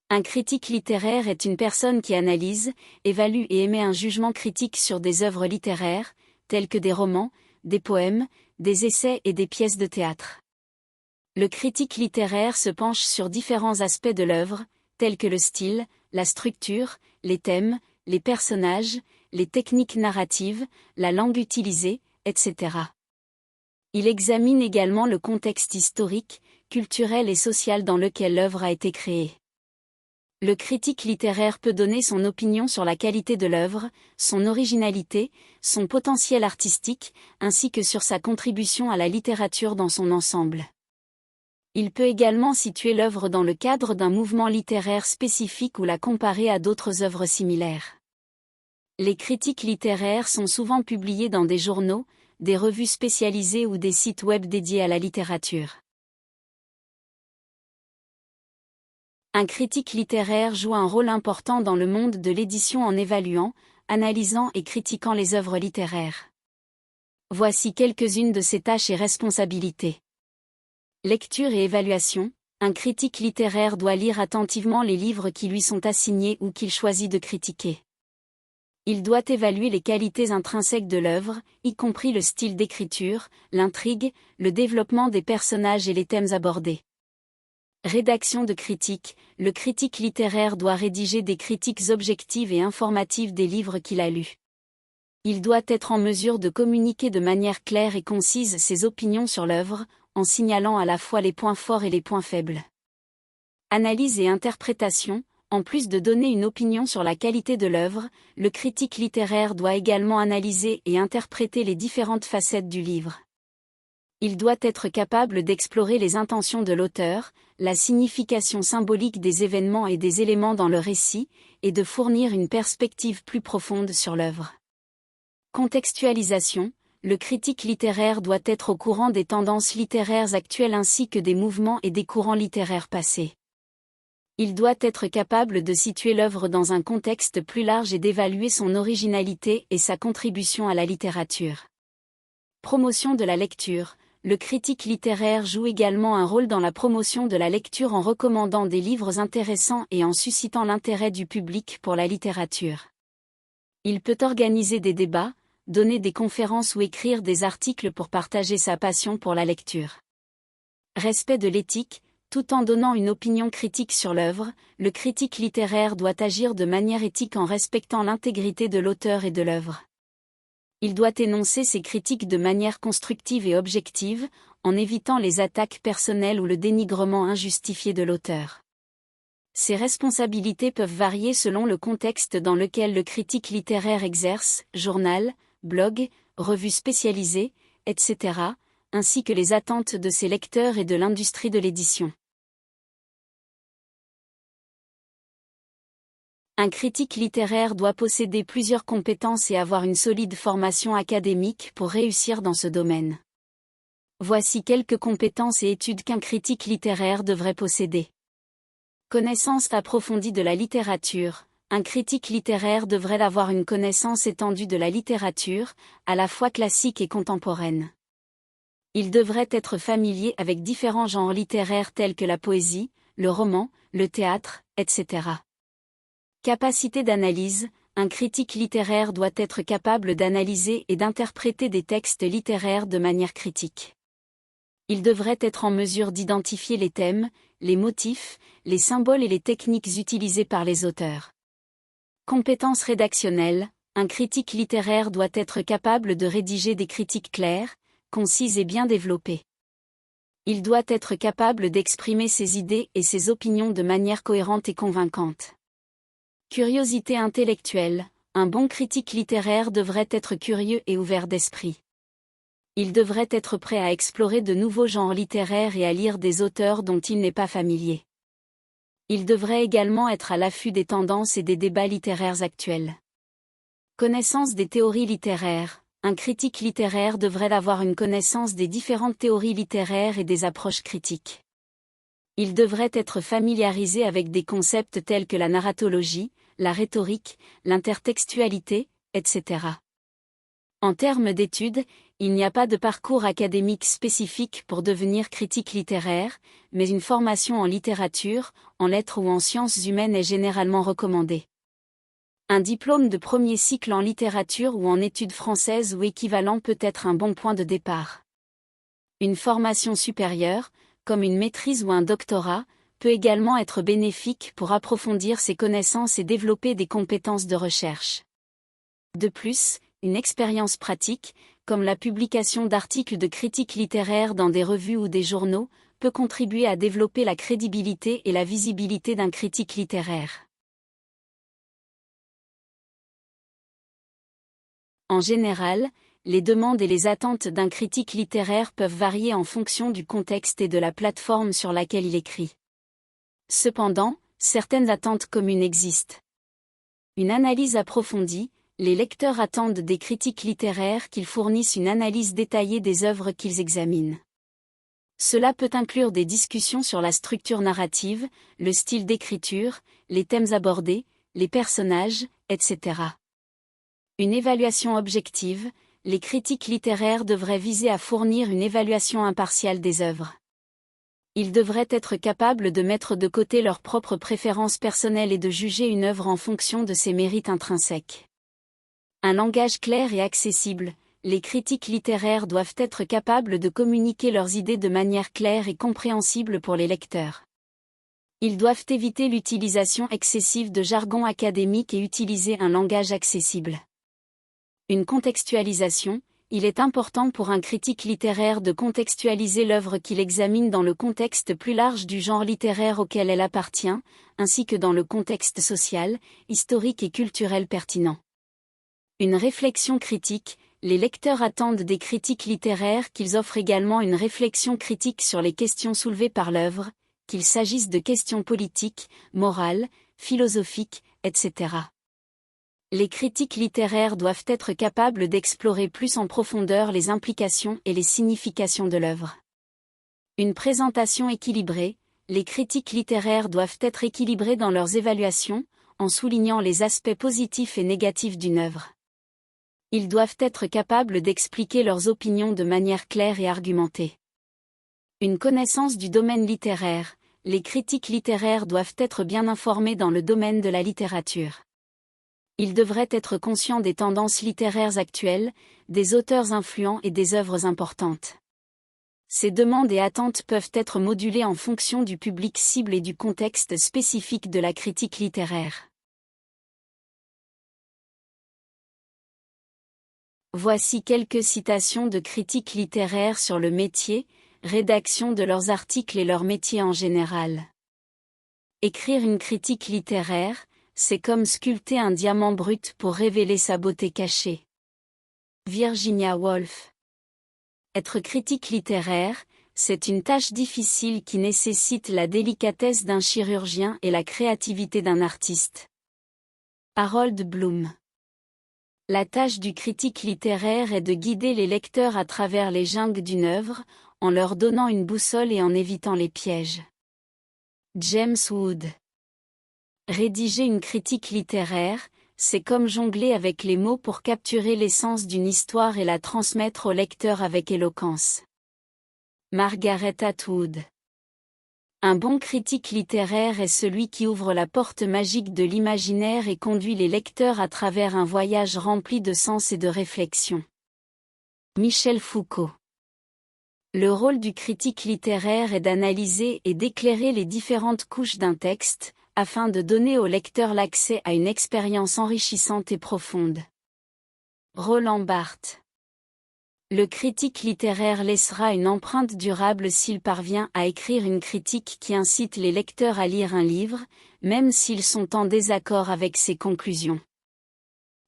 Un critique littéraire est une personne qui analyse, évalue et émet un jugement critique sur des œuvres littéraires, telles que des romans, des poèmes, des essais et des pièces de théâtre. Le critique littéraire se penche sur différents aspects de l'œuvre, tels que le style, la structure, les thèmes, les personnages, les techniques narratives, la langue utilisée, etc. Il examine également le contexte historique, culturel et social dans lequel l'œuvre a été créée. Le critique littéraire peut donner son opinion sur la qualité de l'œuvre, son originalité, son potentiel artistique, ainsi que sur sa contribution à la littérature dans son ensemble. Il peut également situer l'œuvre dans le cadre d'un mouvement littéraire spécifique ou la comparer à d'autres œuvres similaires. Les critiques littéraires sont souvent publiées dans des journaux, des revues spécialisées ou des sites web dédiés à la littérature. Un critique littéraire joue un rôle important dans le monde de l'édition en évaluant, analysant et critiquant les œuvres littéraires. Voici quelques-unes de ses tâches et responsabilités. Lecture et évaluation. Un critique littéraire doit lire attentivement les livres qui lui sont assignés ou qu'il choisit de critiquer. Il doit évaluer les qualités intrinsèques de l'œuvre, y compris le style d'écriture, l'intrigue, le développement des personnages et les thèmes abordés. Rédaction de critiques. Le critique littéraire doit rédiger des critiques objectives et informatives des livres qu'il a lus. Il doit être en mesure de communiquer de manière claire et concise ses opinions sur l'œuvre, en signalant à la fois les points forts et les points faibles. Analyse et interprétation. En plus de donner une opinion sur la qualité de l'œuvre, le critique littéraire doit également analyser et interpréter les différentes facettes du livre. Il doit être capable d'explorer les intentions de l'auteur, la signification symbolique des événements et des éléments dans le récit, et de fournir une perspective plus profonde sur l'œuvre. Contextualisation. Le critique littéraire doit être au courant des tendances littéraires actuelles ainsi que des mouvements et des courants littéraires passés. Il doit être capable de situer l'œuvre dans un contexte plus large et d'évaluer son originalité et sa contribution à la littérature. Promotion de la lecture. Le critique littéraire joue également un rôle dans la promotion de la lecture en recommandant des livres intéressants et en suscitant l'intérêt du public pour la littérature. Il peut organiser des débats, donner des conférences ou écrire des articles pour partager sa passion pour la lecture. Respect de l'éthique. Tout en donnant une opinion critique sur l'œuvre, le critique littéraire doit agir de manière éthique en respectant l'intégrité de l'auteur et de l'œuvre. Il doit énoncer ses critiques de manière constructive et objective, en évitant les attaques personnelles ou le dénigrement injustifié de l'auteur. Ses responsabilités peuvent varier selon le contexte dans lequel le critique littéraire exerce, journal, blog, revue spécialisée, etc., ainsi que les attentes de ses lecteurs et de l'industrie de l'édition. Un critique littéraire doit posséder plusieurs compétences et avoir une solide formation académique pour réussir dans ce domaine. Voici quelques compétences et études qu'un critique littéraire devrait posséder. Connaissance approfondie de la littérature. Un critique littéraire devrait avoir une connaissance étendue de la littérature, à la fois classique et contemporaine. Il devrait être familier avec différents genres littéraires tels que la poésie, le roman, le théâtre, etc. Capacité d'analyse. Un critique littéraire doit être capable d'analyser et d'interpréter des textes littéraires de manière critique. Il devrait être en mesure d'identifier les thèmes, les motifs, les symboles et les techniques utilisées par les auteurs. Compétences rédactionnelles. Un critique littéraire doit être capable de rédiger des critiques claires, concises et bien développées. Il doit être capable d'exprimer ses idées et ses opinions de manière cohérente et convaincante. Curiosité intellectuelle. Un bon critique littéraire devrait être curieux et ouvert d'esprit. Il devrait être prêt à explorer de nouveaux genres littéraires et à lire des auteurs dont il n'est pas familier. Il devrait également être à l'affût des tendances et des débats littéraires actuels. Connaissance des théories littéraires. Un critique littéraire devrait avoir une connaissance des différentes théories littéraires et des approches critiques. Il devrait être familiarisé avec des concepts tels que la narratologie, la rhétorique, l'intertextualité, etc. En termes d'études, Il n'y a pas de parcours académique spécifique pour devenir critique littéraire, mais une formation en littérature, en lettres ou en sciences humaines est généralement recommandée. Un diplôme de premier cycle en littérature ou en études françaises ou équivalent peut être un bon point de départ. Une formation supérieure, comme une maîtrise ou un doctorat, peut également être bénéfique pour approfondir ses connaissances et développer des compétences de recherche. De plus, une expérience pratique, comme la publication d'articles de critique littéraire dans des revues ou des journaux, peut contribuer à développer la crédibilité et la visibilité d'un critique littéraire. En général, les demandes et les attentes d'un critique littéraire peuvent varier en fonction du contexte et de la plateforme sur laquelle il écrit. Cependant, certaines attentes communes existent. Une analyse approfondie. Les lecteurs attendent des critiques littéraires qu'ils fournissent une analyse détaillée des œuvres qu'ils examinent. Cela peut inclure des discussions sur la structure narrative, le style d'écriture, les thèmes abordés, les personnages, etc. Une évaluation objective. Les critiques littéraires devraient viser à fournir une évaluation impartiale des œuvres. Ils devraient être capables de mettre de côté leurs propres préférences personnelles et de juger une œuvre en fonction de ses mérites intrinsèques. Un langage clair et accessible. Les critiques littéraires doivent être capables de communiquer leurs idées de manière claire et compréhensible pour les lecteurs. Ils doivent éviter l'utilisation excessive de jargon académique et utiliser un langage accessible. Une contextualisation. Il est important pour un critique littéraire de contextualiser l'œuvre qu'il examine dans le contexte plus large du genre littéraire auquel elle appartient, ainsi que dans le contexte social, historique et culturel pertinent. Une réflexion critique. Les lecteurs attendent des critiques littéraires qu'ils offrent également une réflexion critique sur les questions soulevées par l'œuvre, qu'il s'agisse de questions politiques, morales, philosophiques, etc. Les critiques littéraires doivent être capables d'explorer plus en profondeur les implications et les significations de l'œuvre. Une présentation équilibrée. Les critiques littéraires doivent être équilibrées dans leurs évaluations, en soulignant les aspects positifs et négatifs d'une œuvre. Ils doivent être capables d'expliquer leurs opinions de manière claire et argumentée. Une connaissance du domaine littéraire. Les critiques littéraires doivent être bien informés dans le domaine de la littérature. Ils devraient être conscients des tendances littéraires actuelles, des auteurs influents et des œuvres importantes. Ces demandes et attentes peuvent être modulées en fonction du public cible et du contexte spécifique de la critique littéraire. Voici quelques citations de critiques littéraires sur le métier, rédaction de leurs articles et leur métier en général. Écrire une critique littéraire, c'est comme sculpter un diamant brut pour révéler sa beauté cachée. Virginia Woolf. Être critique littéraire, c'est une tâche difficile qui nécessite la délicatesse d'un chirurgien et la créativité d'un artiste. Harold Bloom. La tâche du critique littéraire est de guider les lecteurs à travers les jungles d'une œuvre, en leur donnant une boussole et en évitant les pièges. James Wood. Rédiger une critique littéraire, c'est comme jongler avec les mots pour capturer l'essence d'une histoire et la transmettre au lecteur avec éloquence. Margaret Atwood. Un bon critique littéraire est celui qui ouvre la porte magique de l'imaginaire et conduit les lecteurs à travers un voyage rempli de sens et de réflexion. Michel Foucault. Le rôle du critique littéraire est d'analyser et d'éclairer les différentes couches d'un texte, afin de donner au lecteur l'accès à une expérience enrichissante et profonde. Roland Barthes. Le critique littéraire laissera une empreinte durable s'il parvient à écrire une critique qui incite les lecteurs à lire un livre, même s'ils sont en désaccord avec ses conclusions.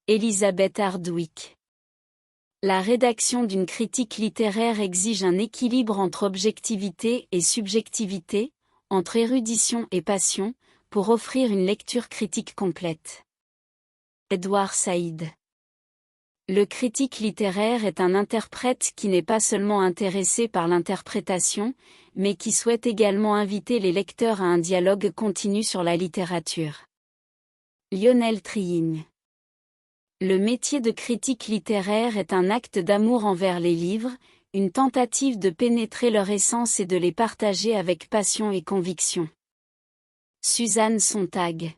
Elizabeth Hardwick. La rédaction d'une critique littéraire exige un équilibre entre objectivité et subjectivité, entre érudition et passion, pour offrir une lecture critique complète. Edward Said. Le critique littéraire est un interprète qui n'est pas seulement intéressé par l'interprétation, mais qui souhaite également inviter les lecteurs à un dialogue continu sur la littérature. Lionel Triing. Le métier de critique littéraire est un acte d'amour envers les livres, une tentative de pénétrer leur essence et de les partager avec passion et conviction. Suzanne Sontag.